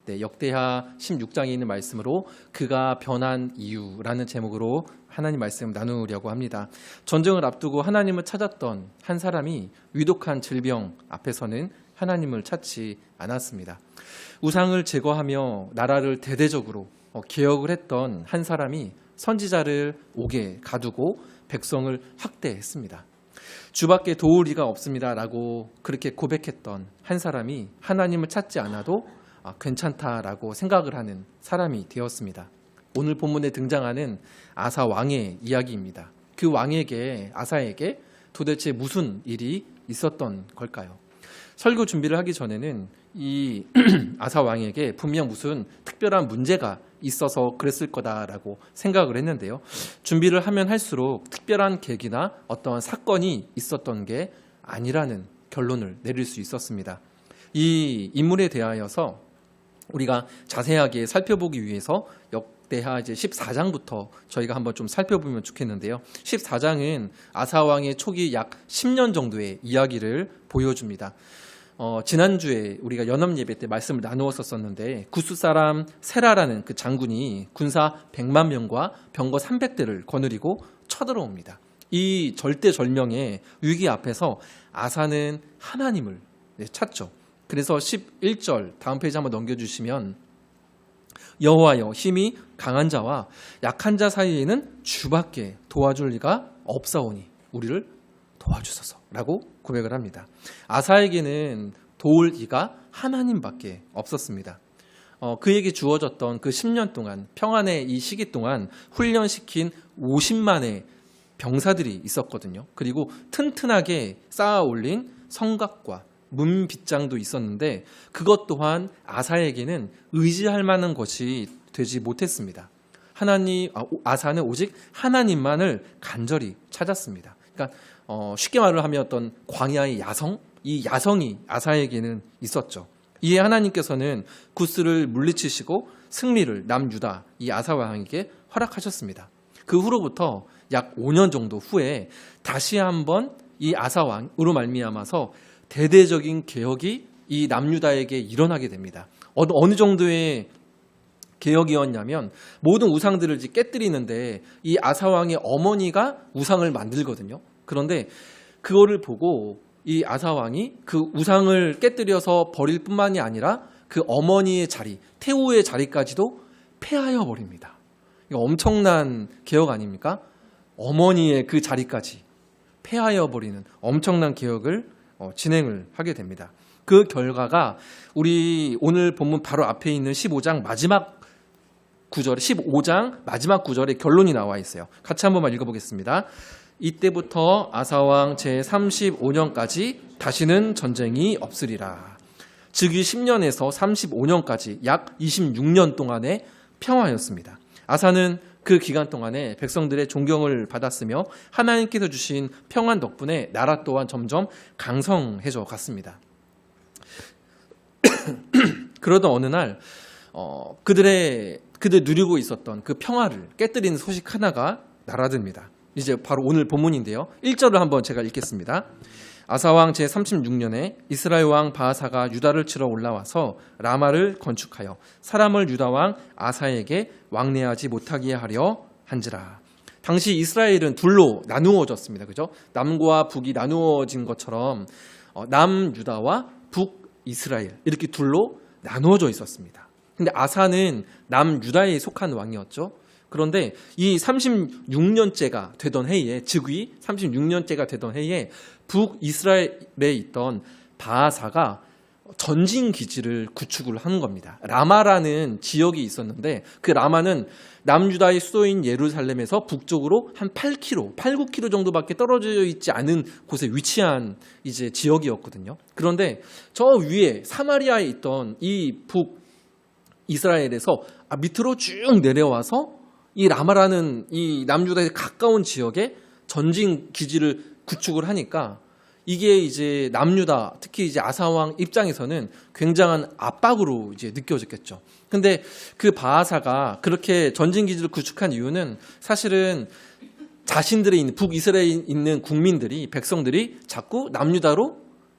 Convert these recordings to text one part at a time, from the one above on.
네, 역대하 16장에 있는 말씀으로 그가 변한 이유라는 제목으로 하나님 말씀 나누려고 합니다. 전쟁을 앞두고 하나님을 찾았던 한 사람이 위독한 질병 앞에서는 하나님을 찾지 않았습니다. 우상을 제거하며 나라를 대대적으로 개혁을 했던 한 사람이 선지자를 옥에 가두고 백성을 학대했습니다. 주밖에 도울 이가 없습니다라고 그렇게 고백했던 한 사람이 하나님을 찾지 않아도 괜찮다라고 생각을 하는 사람이 되었습니다. 오늘 본문에 등장하는 아사 왕의 이야기입니다. 그 왕에게, 아사에게 도대체 무슨 일이 있었던 걸까요? 설교 준비를 하기 전에는 이 아사 왕에게 분명 무슨 특별한 문제가 있어서 그랬을 거다라고 생각을 했는데요. 준비를 하면 할수록 특별한 계기나 어떠한 사건이 있었던 게 아니라는 결론을 내릴 수 있었습니다. 이 인물에 대하여서 우리가 자세하게 살펴보기 위해서 역대하 이제 14장부터 저희가 한번 좀 살펴보면 좋겠는데요. 14장은 아사 왕의 초기 약 10년 정도의 이야기를 보여줍니다. 지난주에 우리가 연합 예배 때 말씀을 나누었었는데 구스 사람 세라라는 그 장군이 군사 100만 명과 병거 300대를 거느리고 쳐들어옵니다. 이 절대절명의 위기 앞에서 아사는 하나님을 찾죠. 그래서 11절 다음 페이지 한번 넘겨주시면 여호와여 힘이 강한 자와 약한 자 사이에는 주밖에 도와줄 리가 없사오니 우리를 도와주소서라고 고백을 합니다. 아사에게는 도울 이가 하나님밖에 없었습니다. 그에게 주어졌던 그 10년 동안 평안의 이 시기 동안 훈련시킨 50만의 병사들이 있었거든요. 그리고 튼튼하게 쌓아 올린 성곽과 문빗장도 있었는데 그것 또한 아사에게는 의지할 만한 것이 되지 못했습니다. 아사는 오직 하나님만을 간절히 찾았습니다. 그러니까 쉽게 말을 하면 어떤 광야의 야성, 이 야성이 아사에게는 있었죠. 이에 하나님께서는 구스를 물리치시고 승리를 남유다 이 아사 왕에게 허락하셨습니다. 그 후로부터 약 5년 정도 후에 다시 한번 이 아사 왕으로 말미암아서 대대적인 개혁이 이 남유다에게 일어나게 됩니다. 어느 정도의 개혁이었냐면 모든 우상들을 깨뜨리는데 이 아사 왕의 어머니가 우상을 만들거든요. 그런데 그거를 보고 이 아사 왕이 그 우상을 깨뜨려서 버릴 뿐만이 아니라 그 어머니의 자리, 태우의 자리까지도 폐하여 버립니다. 이거 엄청난 개혁 아닙니까? 어머니의 그 자리까지 폐하여 버리는 엄청난 개혁을 진행을 하게 됩니다. 그 결과가 우리 오늘 본문 바로 앞에 있는 15장 마지막 구절에 15장 마지막 구절에 결론이 나와 있어요. 같이 한 번만 읽어보겠습니다. 이때부터 아사왕 제35년까지 다시는 전쟁이 없으리라. 즉위 10년에서 35년까지 약 26년 동안의 평화였습니다. 아사는 그 기간 동안에 백성들의 존경을 받았으며 하나님께서 주신 평안 덕분에 나라 또한 점점 강성해져 갔습니다. 그러던 어느 날 그들 누리고 있었던 그 평화를 깨뜨리는 소식 하나가 날아듭니다. 이제 바로 오늘 본문인데요. 1절을 한번 제가 읽겠습니다. 아사왕 제36년에 이스라엘 왕 바하사가 유다를 치러 올라와서 라마를 건축하여 사람을 유다왕 아사에게 왕래하지 못하게 하려 한지라. 당시 이스라엘은 둘로 나누어졌습니다. 그죠? 남과 북이 나누어진 것처럼 남유다와 북이스라엘 이렇게 둘로 나누어져 있었습니다. 근데 아사는 남유다에 속한 왕이었죠. 그런데 이 36년째가 되던 해에 즉위 36년째가 되던 해에 북이스라엘에 있던 바하사가 전진 기지를 구축을 하는 겁니다. 라마라는 지역이 있었는데 그 라마는 남유다의 수도인 예루살렘에서 북쪽으로 한 8km, 9km 정도밖에 떨어져 있지 않은 곳에 위치한 이제 지역이었거든요. 그런데 저 위에 사마리아에 있던 이 북이스라엘에서 밑으로 쭉 내려와서 이 라마라는 이 남유다에 가까운 지역에 전진 기지를 구축을 하니까 이게 이제 남유다, 특히 이제 아사왕 입장에서는 굉장한 압박으로 이제 느껴졌겠죠. 근데 그 바하사가 그렇게 전진 기지를 구축한 이유는 사실은 자신들의 있는 북이스라엘에 있는 국민들이 백성들이 자꾸 남유다로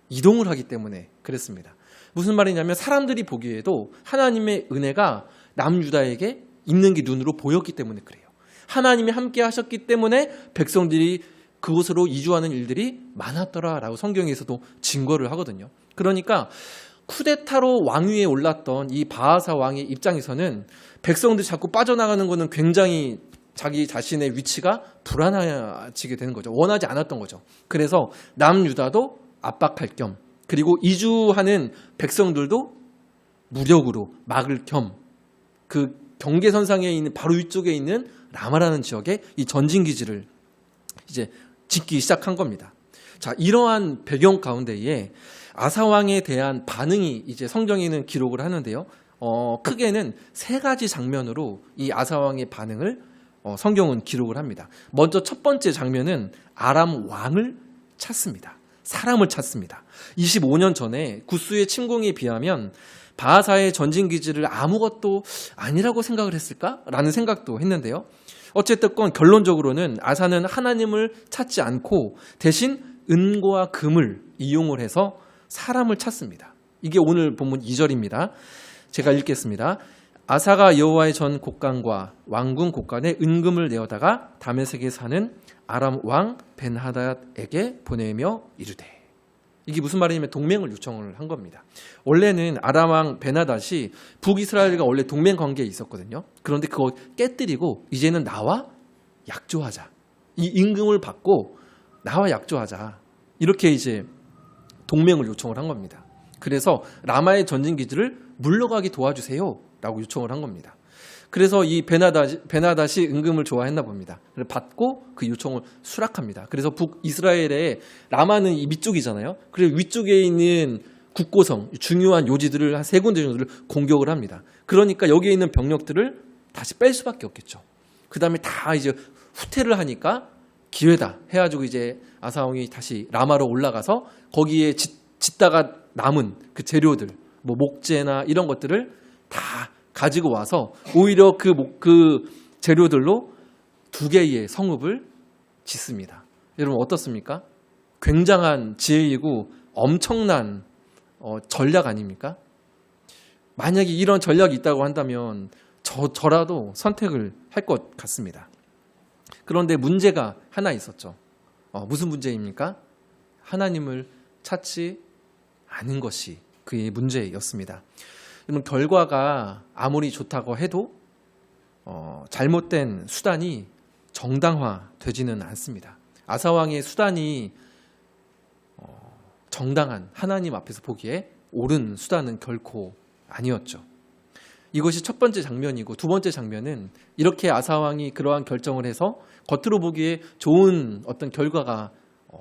이동을 하기 때문에 그랬습니다. 무슨 말이냐면 사람들이 보기에도 하나님의 은혜가 남유다에게 있는 게 눈으로 보였기 때문에 그래요. 하나님이 함께 하셨기 때문에 백성들이 그곳으로 이주하는 일들이 많았더라라고 성경에서도 증거를 하거든요. 그러니까 쿠데타로 왕위에 올랐던 이 바하사 왕의 입장에서는 백성들이 자꾸 빠져나가는 것은 굉장히 자기 자신의 위치가 불안해지게 되는 거죠. 원하지 않았던 거죠. 그래서 남유다도 압박할 겸, 그리고 이주하는 백성들도 무력으로 막을 겸, 그 경계선상에 있는 바로 위쪽에 있는 라마라는 지역에 이 전진기지를 이제 짓기 시작한 겁니다. 자, 이러한 배경 가운데에 아사왕에 대한 반응이 이제 성경에는 기록을 하는데요. 크게는 세 가지 장면으로 이 아사왕의 반응을 성경은 기록을 합니다. 먼저 첫 번째 장면은 아람 왕을 찾습니다. 사람을 찾습니다. 25년 전에 구스의 침공에 비하면 바하사의 전진기지를 아무것도 아니라고 생각을 했을까라는 생각도 했는데요. 어쨌든 결론적으로는 아사는 하나님을 찾지 않고 대신 은과 금을 이용을 해서 사람을 찾습니다. 이게 오늘 본문 2절입니다. 제가 읽겠습니다. 아사가 여호와의 전 곡간과 왕궁 곡간에 은금을 내어다가 다메섹에 사는 아람 왕 벤하닷에게 보내며 이르되. 이게 무슨 말이냐면 동맹을 요청을 한 겁니다. 원래는 아람 왕 벤하닷이 북이스라엘과 원래 동맹 관계에 있었거든요. 그런데 그거 깨뜨리고 이제는 나와 약조하자. 이 임금을 받고 나와 약조하자. 이렇게 이제 동맹을 요청을 한 겁니다. 그래서 라마의 전진기지를 물러가게 도와주세요 라고 요청을 한 겁니다. 그래서 이 베나닷이 은금을 좋아했나 봅니다. 받고 그 요청을 수락합니다. 그래서 북이스라엘의 라마는 이 밑쪽이잖아요. 그래서 위쪽에 있는 국고성, 중요한 요지들을 한 세 군데 정도를 공격을 합니다. 그러니까 여기에 있는 병력들을 다시 뺄 수밖에 없겠죠. 그 다음에 다 이제 후퇴를 하니까 기회다 해가지고 이제 아사왕이 다시 라마로 올라가서 거기에 짓다가 남은 그 재료들, 뭐 목재나 이런 것들을 다 가지고 와서 오히려 그 재료들로 2개의 성읍을 짓습니다. 여러분 어떻습니까? 굉장한 지혜이고 엄청난 전략 아닙니까? 만약에 이런 전략이 있다고 한다면 저라도 선택을 할 것 같습니다. 그런데 문제가 하나 있었죠. 무슨 문제입니까? 하나님을 찾지 않은 것이 그의 문제였습니다. 그럼 결과가 아무리 좋다고 해도 잘못된 수단이 정당화되지는 않습니다. 아사왕의 수단이 정당한 하나님 앞에서 보기에 옳은 수단은 결코 아니었죠. 이것이 첫 번째 장면이고 두 번째 장면은 이렇게 아사왕이 그러한 결정을 해서 겉으로 보기에 좋은 어떤 결과가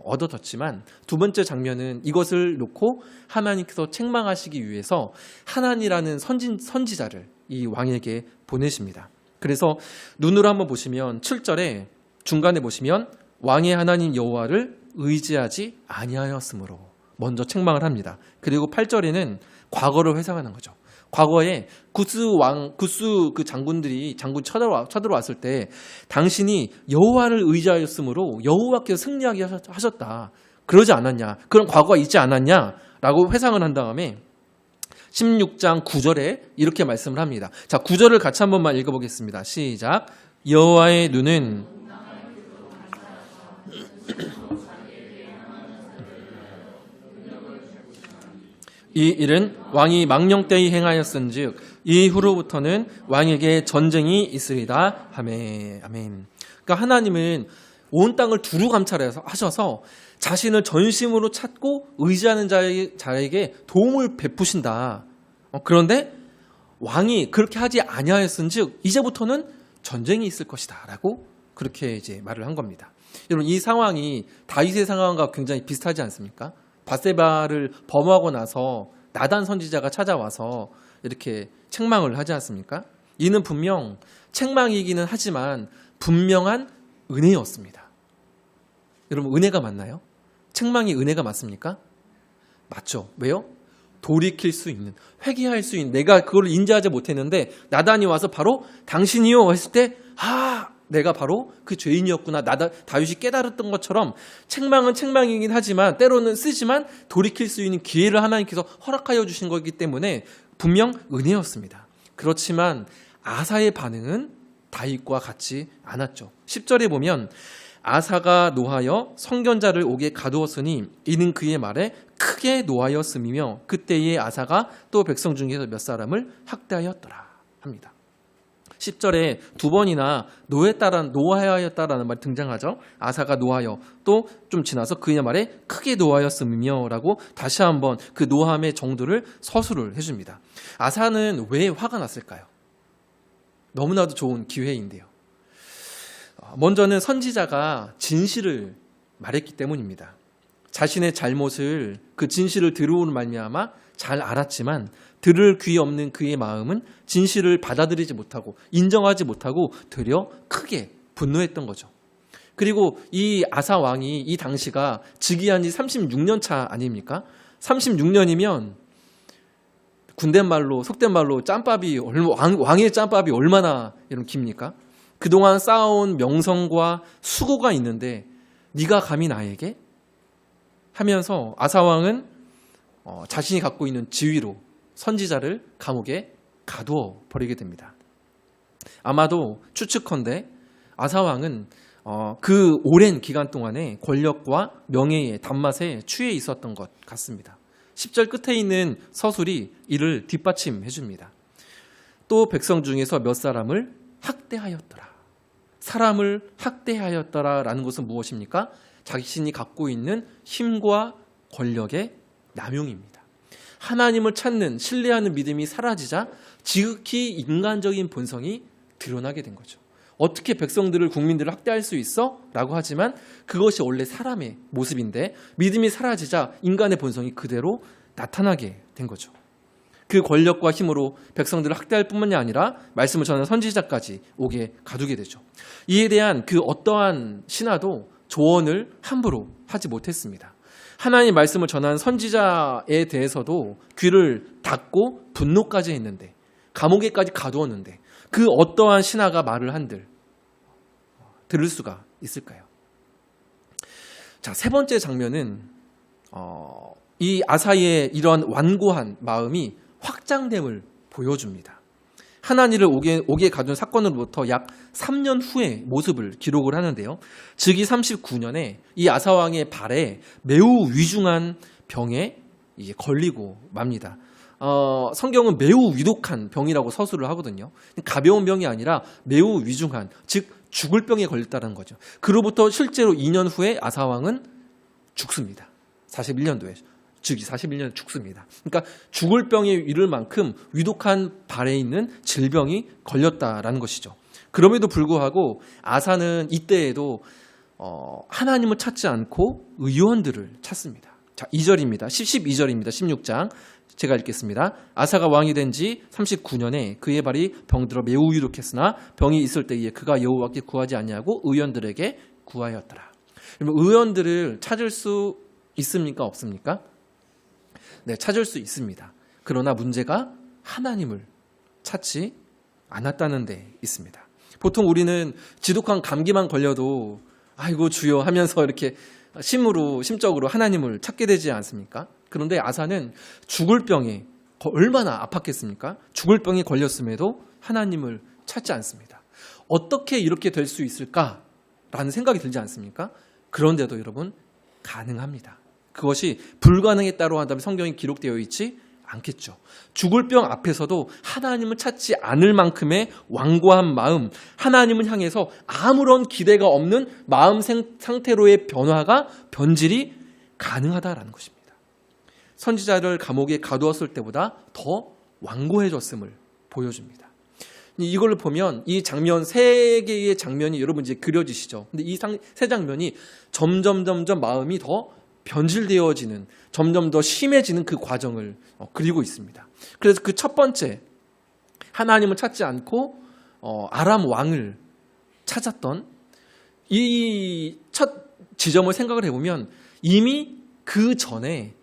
얻어졌지만 두 번째 장면은 이것을 놓고 하나님께서 책망하시기 위해서 하나니라는 선지자를 이 왕에게 보내십니다. 그래서 눈으로 한번 보시면 7절에 중간에 보시면 왕의 하나님 여호와를 의지하지 아니하였으므로 먼저 책망을 합니다. 그리고 8절에는 과거를 회상하는 거죠. 과거에 구스 그 장군 쳐들어왔을 때 당신이 여호와를 의지하였으므로 여호와께서 승리하게 하셨다. 그러지 않았냐? 그런 과거가 있지 않았냐? 라고 회상을 한 다음에 16장 9절에 이렇게 말씀을 합니다. 자, 9절을 같이 한 번만 읽어보겠습니다. 시작. 여호와의 눈은 이 일은 왕이 망령되이 행하였은즉 이후로부터는 왕에게 전쟁이 있으리다. 아멘. 그러니까 하나님은 온 땅을 두루 감찰하셔서 자신을 전심으로 찾고 의지하는 자에게 도움을 베푸신다. 그런데 왕이 그렇게 하지 아니하였은즉 이제부터는 전쟁이 있을 것이다라고 그렇게 이제 말을 한 겁니다. 여러분 이 상황이 다윗의 상황과 굉장히 비슷하지 않습니까? 밧세바를 범하고 나서 나단 선지자가 찾아와서 이렇게 책망을 하지 않습니까? 이는 분명 책망이기는 하지만 분명한 은혜였습니다. 여러분 은혜가 맞나요? 책망이 은혜가 맞습니까? 맞죠. 왜요? 돌이킬 수 있는, 회개할 수 있는, 내가 그걸 인지하지 못했는데 나단이 와서 바로 당신이요 했을 때 내가 바로 그 죄인이었구나. 다윗이 깨달았던 것처럼 책망은 책망이긴 하지만 때로는 쓰지만 돌이킬 수 있는 기회를 하나님께서 허락하여 주신 거기 때문에 분명 은혜였습니다. 그렇지만 아사의 반응은 다윗과 같지 않았죠. 10절에 보면 아사가 노하여 선견자를 옥에 가두었으니 이는 그의 말에 크게 노하였음이며 그때의 아사가 또 백성 중에서 몇 사람을 학대하였더라 합니다. 10절에 두 번이나 노하였다라는 말이 등장하죠. 아사가 노하여 또 좀 지나서 그의 말에 크게 노하였음이며 라고 다시 한번 그 노함의 정도를 서술을 해줍니다. 아사는 왜 화가 났을까요? 너무나도 좋은 기회인데요. 먼저는 선지자가 진실을 말했기 때문입니다. 자신의 잘못을 그 진실을 들으므로 말미암아 잘 알았지만 들을 귀 없는 그의 마음은 진실을 받아들이지 못하고 인정하지 못하고 되려 크게 분노했던 거죠. 그리고 이 아사 왕이 이 당시가 즉위한 지 36년 차 아닙니까? 36년이면 군대 말로 속된 말로 왕의 짬밥이 얼마나 깁니까? 그동안 쌓아온 명성과 수고가 있는데 네가 감히 나에게? 하면서 아사 왕은 자신이 갖고 있는 지위로 선지자를 감옥에 가두어 버리게 됩니다. 아마도 추측컨대 아사 왕은 그 오랜 기간 동안에 권력과 명예의 단맛에 취해 있었던 것 같습니다. 10절 끝에 있는 서술이 이를 뒷받침해 줍니다. 또 백성 중에서 몇 사람을 학대하였더라. 사람을 학대하였더라라는 것은 무엇입니까? 자신이 갖고 있는 힘과 권력의 남용입니다. 하나님을 찾는 신뢰하는 믿음이 사라지자 지극히 인간적인 본성이 드러나게 된 거죠. 어떻게 백성들을 국민들을 학대할 수 있어? 라고 하지만 그것이 원래 사람의 모습인데 믿음이 사라지자 인간의 본성이 그대로 나타나게 된 거죠. 그 권력과 힘으로 백성들을 학대할 뿐만이 아니라 말씀을 전하는 선지자까지 옥에 가두게 되죠. 이에 대한 그 어떠한 신하도 조언을 함부로 하지 못했습니다. 하나님의 말씀을 전하는 선지자에 대해서도 귀를 닫고 분노까지 했는데 감옥에까지 가두었는데 그 어떠한 신하가 말을 한들 들을 수가 있을까요? 자, 세 번째 장면은 이 아사의 이러한 완고한 마음이 확장됨을 보여줍니다. 하나니를 옥에 가둔 사건으로부터 약 3년 후의 모습을 기록을 하는데요. 즉위 39년에 이 아사왕의 발에 매우 위중한 병에 걸리고 맙니다. 성경은 매우 위독한 병이라고 서술을 하거든요. 가벼운 병이 아니라 매우 위중한, 즉 죽을 병에 걸렸다는 거죠. 그로부터 실제로 2년 후에 아사왕은 죽습니다. 41년도에. 즉위 41년에 죽습니다. 그러니까 죽을 병에 이를 만큼 위독한 발에 있는 질병이 걸렸다라는 것이죠. 그럼에도 불구하고 아사는 이때에도 하나님을 찾지 않고 의원들을 찾습니다. 자, 2절입니다. 12절입니다. 16장. 제가 읽겠습니다. 아사가 왕이 된 지 39년에 그의 발이 병들어 매우 위독했으나 병이 있을 때에 그가 여호와께 구하지 아니하고 의원들에게 구하였더라. 의원들을 찾을 수 있습니까? 없습니까? 네, 찾을 수 있습니다. 그러나 문제가 하나님을 찾지 않았다는 데 있습니다. 보통 우리는 지독한 감기만 걸려도 아이고 주여 하면서 이렇게 심적으로 하나님을 찾게 되지 않습니까? 그런데 아사는 죽을 병에 얼마나 아팠겠습니까? 죽을 병에 걸렸음에도 하나님을 찾지 않습니다. 어떻게 이렇게 될 수 있을까라는 생각이 들지 않습니까? 그런데도 여러분 가능합니다. 그것이 불가능했다고 한다면 성경에 기록되어 있지 않겠죠. 죽을 병 앞에서도 하나님을 찾지 않을 만큼의 완고한 마음, 하나님을 향해서 아무런 기대가 없는 마음 상태로의 변질이 가능하다라는 것입니다. 선지자를 감옥에 가두었을 때보다 더 완고해졌음을 보여줍니다. 이걸 보면 이 장면, 세 개의 장면이 여러분 이제 그려지시죠. 근데 이 세 장면이 점점 마음이 더 변질되어지는, 점점 더 심해지는 그 과정을 그리고 있습니다. 그래서 그 첫 번째, 하나님을 찾지 않고 아람 왕을 찾았던 이 첫 지점을 생각을 해보면 이미 그 전에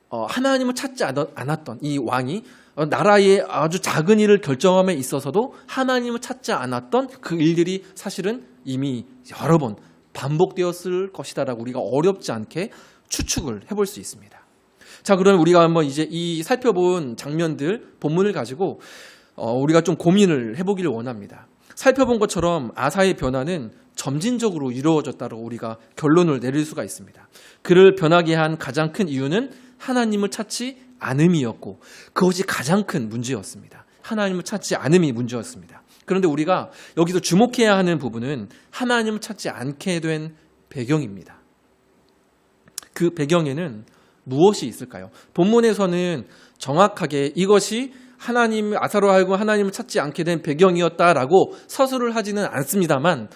하나님을 찾지 않았던 이 왕이 나라의 아주 작은 일을 결정함에 있어서도 하나님을 찾지 않았던 그 일들이 사실은 이미 여러 번 반복되었을 것이다라고 우리가 어렵지 않게 추측을 해볼 수 있습니다. 자, 그럼 우리가 한번 이제 이 살펴본 장면들, 본문을 가지고 우리가 좀 고민을 해보기를 원합니다. 살펴본 것처럼 아사의 변화는 점진적으로 이루어졌다고 우리가 결론을 내릴 수가 있습니다. 그를 변하게 한 가장 큰 이유는 하나님을 찾지 않음이었고 그것이 가장 큰 문제였습니다. 하나님을 찾지 않음이 문제였습니다. 그런데 우리가 여기서 주목해야 하는 부분은 하나님을 찾지 않게 된 배경입니다. 그 배경에는 무엇이 있을까요? 본문에서는 정확하게 이것이 아사로 하여금 하나님을 찾지 않게 된 배경이었다라고 서술을 하지는 않습니다만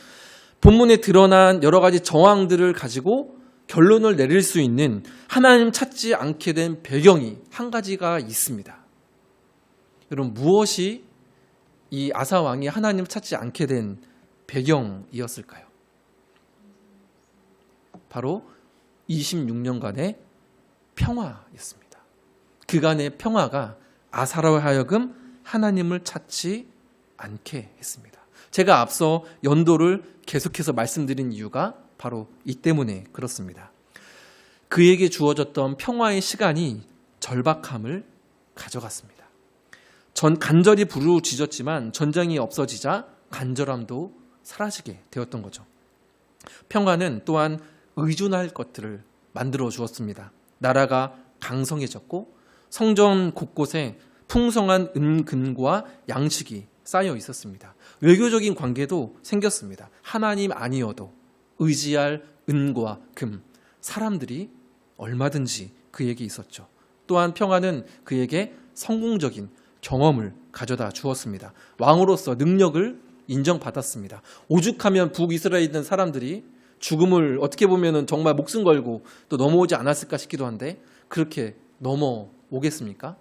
본문에 드러난 여러 가지 정황들을 가지고 결론을 내릴 수 있는 하나님 찾지 않게 된 배경이 한 가지가 있습니다. 여러분, 무엇이 이 아사 왕이 하나님을 찾지 않게 된 배경이었을까요? 바로 26년간의 평화였습니다. 그간의 평화가 아사로 하여금 하나님을 찾지 않게 했습니다. 제가 앞서 연도를 계속해서 말씀드린 이유가 바로 이 때문에 그렇습니다. 그에게 주어졌던 평화의 시간이 절박함을 가져갔습니다. 간절히 부르짖었지만 전쟁이 없어지자 간절함도 사라지게 되었던 거죠. 평화는 또한 의존할 것들을 만들어 주었습니다. 나라가 강성해졌고 성전 곳곳에 풍성한 은근과 양식이 쌓여 있었습니다. 외교적인 관계도 생겼습니다. 하나님 아니어도 의지할 은과 금, 사람들이 얼마든지 그에게 있었죠. 또한 평화는 그에게 성공적인 경험을 가져다 주었습니다. 왕으로서 능력을 인정받았습니다. 오죽하면 북이스라엘에 있는 사람들이 죽음을 어떻게 보면 정말 목숨 걸고 또 넘어오지 않았을까 싶기도 한데 그렇게 넘어오겠습니까?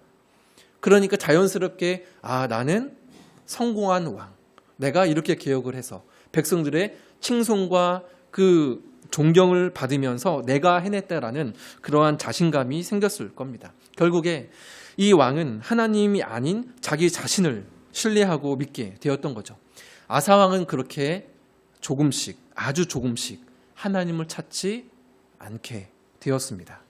그러니까 자연스럽게 나는 성공한 왕, 내가 이렇게 개혁을 해서 백성들의 칭송과 그 존경을 받으면서 내가 해냈다라는 그러한 자신감이 생겼을 겁니다. 결국에 이 왕은 하나님이 아닌 자기 자신을 신뢰하고 믿게 되었던 거죠. 아사 왕은 그렇게 조금씩, 아주 조금씩 하나님을 찾지 않게 되었습니다.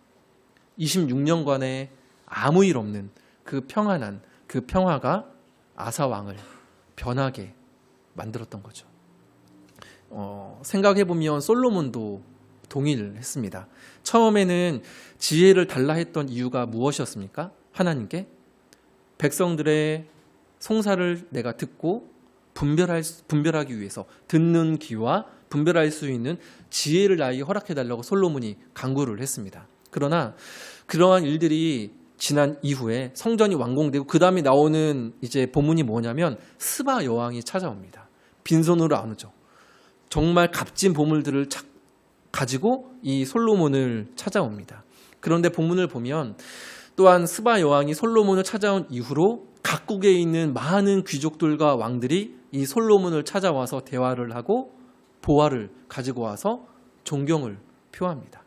26년간의 아무 일 없는 그 평안한 그 평화가 아사 왕을 변하게 만들었던 거죠. 생각해보면 솔로몬도 동일했습니다. 처음에는 지혜를 달라 했던 이유가 무엇이었습니까? 하나님께 백성들의 송사를 내가 듣고 분별하기 위해서 듣는 귀와 분별할 수 있는 지혜를 나에게 허락해달라고 솔로몬이 간구를 했습니다. 그러나 그러한 일들이 지난 이후에 성전이 완공되고 그 다음에 나오는 이제 본문이 뭐냐면 스바 여왕이 찾아옵니다. 빈손으로 안 오죠. 정말 값진 보물들을 가지고 이 솔로몬을 찾아옵니다. 그런데 본문을 보면 또한 스바 여왕이 솔로몬을 찾아온 이후로 각국에 있는 많은 귀족들과 왕들이 이 솔로몬을 찾아와서 대화를 하고 보화를 가지고 와서 존경을 표합니다.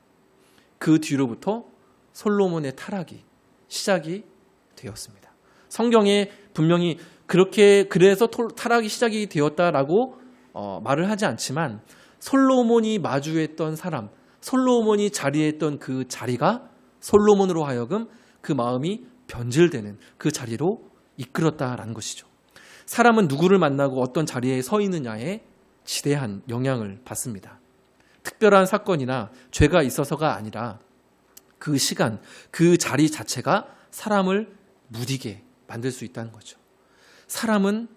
그 뒤로부터 솔로몬의 타락이 시작이 되었습니다. 성경에 분명히 그래서 타락이 시작이 되었다라고 말을 하지 않지만 솔로몬이 마주했던 사람, 솔로몬이 자리했던 그 자리가 솔로몬으로 하여금 그 마음이 변질되는 그 자리로 이끌었다라는 것이죠. 사람은 누구를 만나고 어떤 자리에 서 있느냐에 지대한 영향을 받습니다. 특별한 사건이나 죄가 있어서가 아니라 그 시간, 그 자리 자체가 사람을 무디게 만들 수 있다는 거죠. 사람은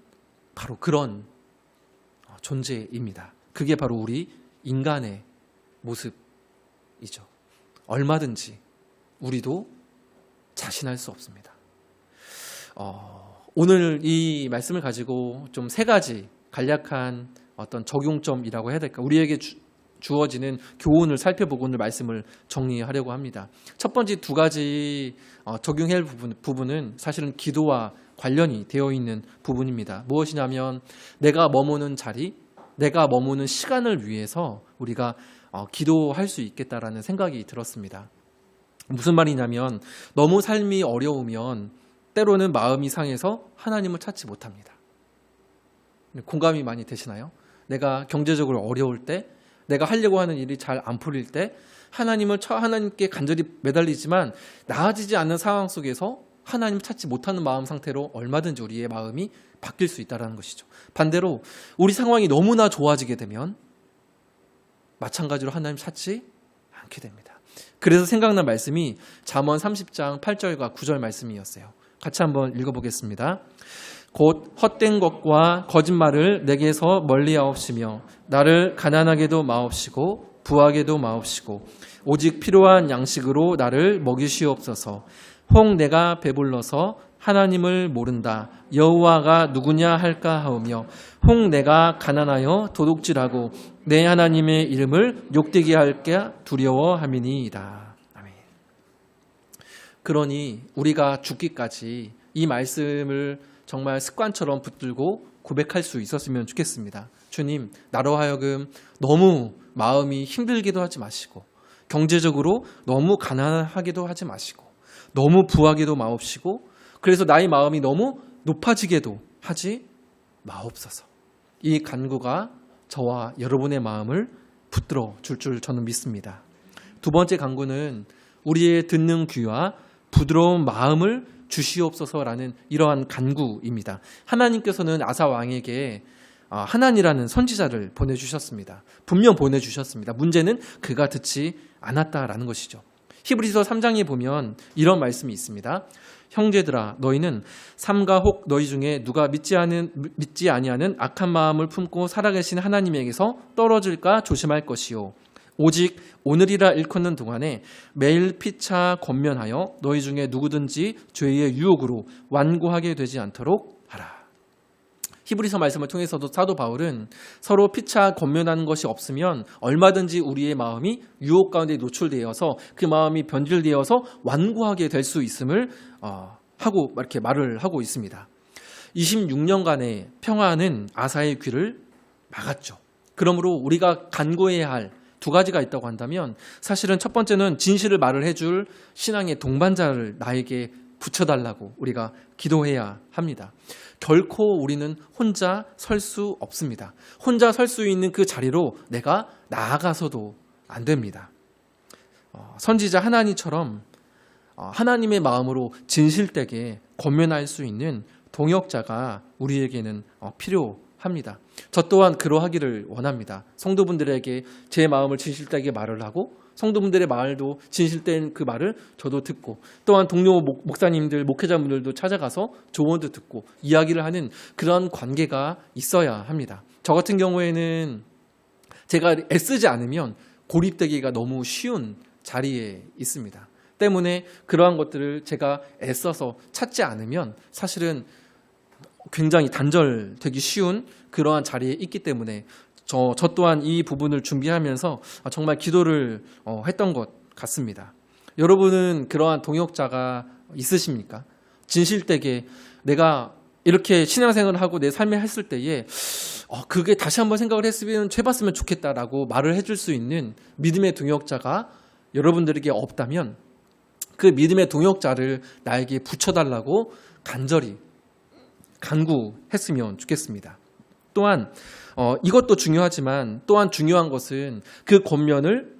바로 그런 존재입니다. 그게 바로 우리 인간의 모습이죠. 얼마든지 우리도 자신할 수 없습니다. 오늘 이 말씀을 가지고 좀 세 가지 간략한 어떤 적용점이라고 해야 될까? 우리에게 주어지는 교훈을 살펴보고 오늘 말씀을 정리하려고 합니다. 첫 번째 두 가지 적용할 부분은 사실은 기도와 관련이 되어 있는 부분입니다. 무엇이냐면 내가 머무는 자리, 내가 머무는 시간을 위해서 우리가 기도할 수 있겠다라는 생각이 들었습니다. 무슨 말이냐면 너무 삶이 어려우면 때로는 마음이 상해서 하나님을 찾지 못합니다. 공감이 많이 되시나요? 내가 경제적으로 어려울 때, 내가 하려고 하는 일이 잘 안 풀릴 때 하나님께 간절히 매달리지만 나아지지 않는 상황 속에서 하나님을 찾지 못하는 마음 상태로 얼마든지 우리의 마음이 바뀔 수 있다는 것이죠. 반대로 우리 상황이 너무나 좋아지게 되면 마찬가지로 하나님 찾지 않게 됩니다. 그래서 생각난 말씀이 잠언 30장 8절과 9절 말씀이었어요. 같이 한번 읽어보겠습니다. 곧 헛된 것과 거짓말을 내게서 멀리하옵시며 나를 가난하게도 마옵시고 부하게도 마옵시고 오직 필요한 양식으로 나를 먹이시옵소서. 혹 내가 배불러서 하나님을 모른다 여호와가 누구냐 할까 하오며 혹 내가 가난하여 도둑질하고 내 하나님의 이름을 욕되게 할까 두려워함이니이다. 아멘. 그러니 우리가 죽기까지 이 말씀을 정말 습관처럼 붙들고 고백할 수 있었으면 좋겠습니다. 주님, 나로 하여금 너무 마음이 힘들기도 하지 마시고 경제적으로 너무 가난하게도 하지 마시고 너무 부하게도 마옵시고 그래서 나의 마음이 너무 높아지게도 하지 마옵소서. 이 간구가 저와 여러분의 마음을 붙들어 줄 저는 믿습니다. 두 번째 간구는 우리의 듣는 귀와 부드러운 마음을 주시옵소서라는 이러한 간구입니다. 하나님께서는 아사 왕에게 하나니라는 선지자를 보내주셨습니다. 분명 보내주셨습니다. 문제는 그가 듣지 않았다라는 것이죠. 히브리서 3장에 보면 이런 말씀이 있습니다. 형제들아 너희는 삼가 혹 너희 중에 누가 믿지 아니하는 악한 마음을 품고 살아계신 하나님에게서 떨어질까 조심할 것이요 오직 오늘이라 일컫는 동안에 매일 피차 권면하여 너희 중에 누구든지 죄의 유혹으로 완고하게 되지 않도록 하라. 히브리서 말씀을 통해서도 사도 바울은 서로 피차 권면하는 것이 없으면 얼마든지 우리의 마음이 유혹 가운데 노출되어서 그 마음이 변질되어서 완고하게 될 수 있음을 하고 이렇게 말을 하고 있습니다. 26년간의 평화는 아사의 귀를 막았죠. 그러므로 우리가 간구해야 할 두 가지가 있다고 한다면 사실은 첫 번째는 진실을 말을 해줄 신앙의 동반자를 나에게 붙여달라고 우리가 기도해야 합니다. 결코 우리는 혼자 설 수 없습니다. 혼자 설 수 있는 그 자리로 내가 나아가서도 안 됩니다. 선지자 하나니처럼 하나님의 마음으로 진실되게 권면할 수 있는 동역자가 우리에게는 필요합니다. 저 또한 그러하기를 원합니다. 성도분들에게 제 마음을 진실되게 말을 하고 성도분들의 말도 진실된 그 말을 저도 듣고 또한 동료 목사님들, 목회자분들도 찾아가서 조언도 듣고 이야기를 하는 그런 관계가 있어야 합니다. 저 같은 경우에는 제가 애쓰지 않으면 고립되기가 너무 쉬운 자리에 있습니다. 때문에 그러한 것들을 제가 애써서 찾지 않으면 사실은 굉장히 단절되기 쉬운 그러한 자리에 있기 때문에 저 또한 이 부분을 준비하면서 정말 기도를 했던 것 같습니다. 여러분은 그러한 동역자가 있으십니까? 진실되게 내가 이렇게 신앙생활을 하고 내 삶에 했을 때에 그게 다시 한번 생각을 했으면 해봤으면 좋겠다라고 말을 해줄 수 있는 믿음의 동역자가 여러분들에게 없다면 그 믿음의 동역자를 나에게 붙여달라고 간절히 간구했으면 좋겠습니다. 또한 이것도 중요하지만 또한 중요한 것은 그 권면을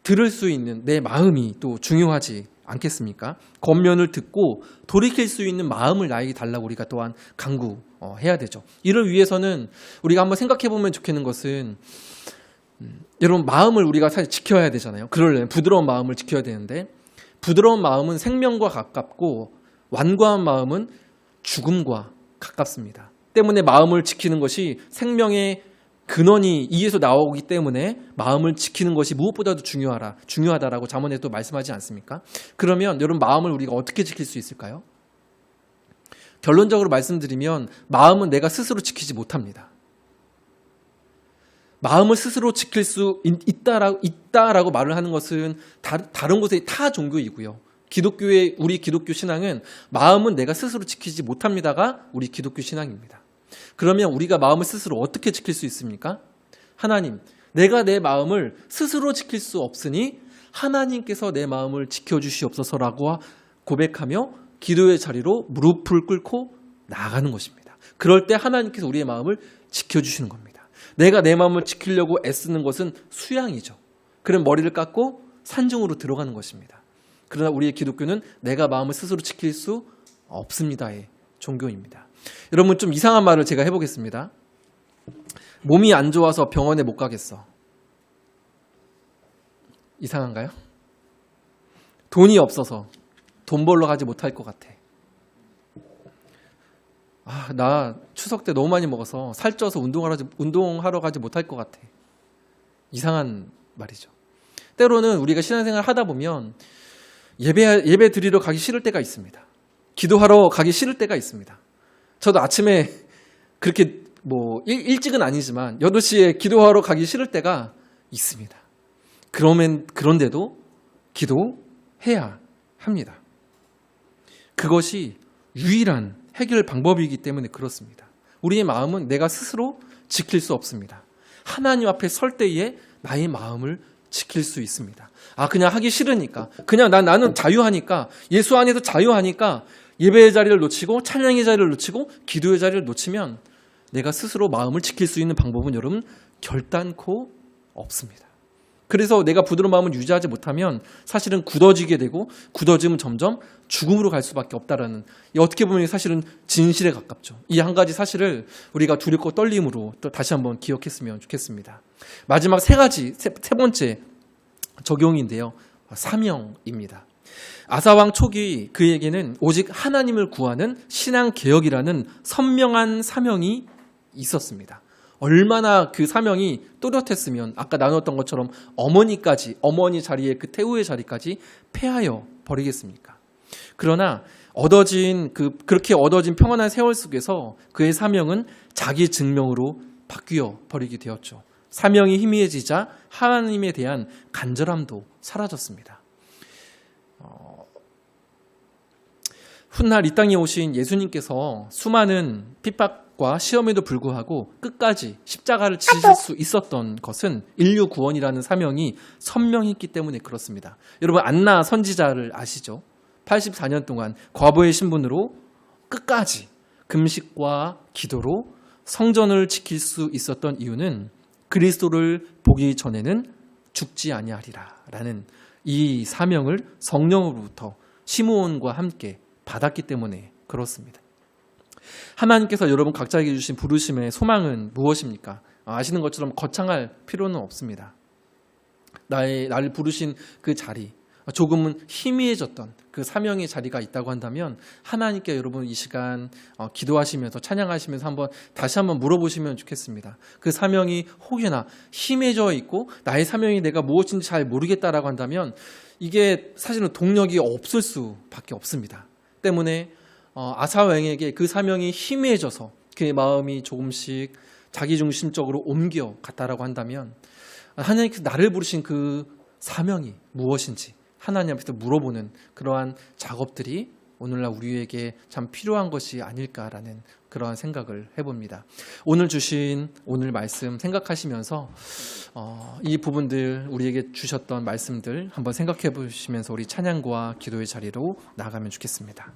들을 수 있는 내 마음이 또 중요하지 않겠습니까? 권면을 듣고 돌이킬 수 있는 마음을 나에게 달라고 우리가 또한 간구해야 되죠. 이를 위해서는 우리가 한번 생각해 보면 좋겠는 것은 여러분 마음을 우리가 사실 지켜야 되잖아요. 그러려면 부드러운 마음을 지켜야 되는데 부드러운 마음은 생명과 가깝고 완고한 마음은 죽음과 가깝습니다. 때문에 마음을 지키는 것이 생명의 근원이 이에서 나오기 때문에 마음을 지키는 것이 무엇보다도 중요하다라고 잠언에 또 말씀하지 않습니까? 그러면 여러분 마음을 우리가 어떻게 지킬 수 있을까요? 결론적으로 말씀드리면 마음은 내가 스스로 지키지 못합니다. 마음을 스스로 지킬 수 있다라고 말을 하는 것은 다른 곳의 타 종교이고요. 우리 기독교 신앙은 마음은 내가 스스로 지키지 못합니다가 우리 기독교 신앙입니다. 그러면 우리가 마음을 스스로 어떻게 지킬 수 있습니까? 하나님, 내가 내 마음을 스스로 지킬 수 없으니 하나님께서 내 마음을 지켜주시옵소서라고 고백하며 기도의 자리로 무릎을 꿇고 나아가는 것입니다. 그럴 때 하나님께서 우리의 마음을 지켜주시는 겁니다. 내가 내 마음을 지키려고 애쓰는 것은 수양이죠. 그럼 머리를 깎고 산중으로 들어가는 것입니다. 그러나 우리의 기독교는 내가 마음을 스스로 지킬 수 없습니다의 종교입니다. 여러분, 좀 이상한 말을 제가 해보겠습니다. 몸이 안 좋아서 병원에 못 가겠어. 이상한가요? 돈이 없어서 돈 벌러 가지 못할 것 같아. 나 추석 때 너무 많이 먹어서 살쪄서 운동하러 가지 못할 것 같아. 이상한 말이죠. 때로는 우리가 신앙생활 하다 보면 예배 드리러 가기 싫을 때가 있습니다. 기도하러 가기 싫을 때가 있습니다. 저도 아침에 그렇게 일찍은 아니지만 8시에 기도하러 가기 싫을 때가 있습니다. 그런데도 기도해야 합니다. 그것이 유일한 해결 방법이기 때문에 그렇습니다. 우리의 마음은 내가 스스로 지킬 수 없습니다. 하나님 앞에 설 때에 나의 마음을 지킬 수 있습니다. 그냥 하기 싫으니까, 그냥 나는 자유하니까, 예수 안에서 자유하니까 예배의 자리를 놓치고 찬양의 자리를 놓치고 기도의 자리를 놓치면 내가 스스로 마음을 지킬 수 있는 방법은 여러분 결단코 없습니다. 그래서 내가 부드러운 마음을 유지하지 못하면 사실은 굳어지게 되고, 굳어지면 점점 죽음으로 갈 수밖에 없다라는, 어떻게 보면 사실은 진실에 가깝죠. 이 한 가지 사실을 우리가 두렵고 떨림으로 또 다시 한번 기억했으면 좋겠습니다. 마지막 세 번째 적용인데요. 사명입니다. 아사왕 초기 그에게는 오직 하나님을 구하는 신앙개혁이라는 선명한 사명이 있었습니다. 얼마나 그 사명이 또렷했으면 아까 나눴던 것처럼 어머니 자리에, 그 태우의 자리까지 패하여 버리겠습니까? 그러나 그렇게 얻어진 평안한 세월 속에서 그의 사명은 자기 증명으로 바뀌어 버리게 되었죠. 사명이 희미해지자 하나님에 대한 간절함도 사라졌습니다. 훗날 이 땅에 오신 예수님께서 수많은 핍박과 시험에도 불구하고 끝까지 십자가를 지실 수 있었던 것은 인류 구원이라는 사명이 선명했기 때문에 그렇습니다. 여러분, 안나 선지자를 아시죠? 84년 동안 과부의 신분으로 끝까지 금식과 기도로 성전을 지킬 수 있었던 이유는 그리스도를 보기 전에는 죽지 아니하리라라는 이 사명을 성령으로부터 시므온과 함께 받았기 때문에 그렇습니다. 하나님께서 여러분 각자에게 주신 부르심의 소망은 무엇입니까? 아시는 것처럼 거창할 필요는 없습니다. 나를 부르신 그 자리, 조금은 희미해졌던 그 사명의 자리가 있다고 한다면 하나님께 여러분 이 시간 기도하시면서 찬양하시면서 다시 한번 물어보시면 좋겠습니다. 그 사명이 혹여나 희미해져 있고 나의 사명이 내가 무엇인지 잘 모르겠다라고 한다면 이게 사실은 동력이 없을 수밖에 없습니다. 때문에 아사왕에게 그 사명이 희미해져서 그의 마음이 조금씩 자기중심적으로 옮겨갔다라고 한다면 하나님께서 나를 부르신 그 사명이 무엇인지 하나님 앞에서 물어보는 그러한 작업들이 오늘날 우리에게 참 필요한 것이 아닐까라는 그러한 생각을 해봅니다. 오늘 말씀 생각하시면서 이 부분들 우리에게 주셨던 말씀들 한번 생각해 보시면서 우리 찬양과 기도의 자리로 나아가면 좋겠습니다.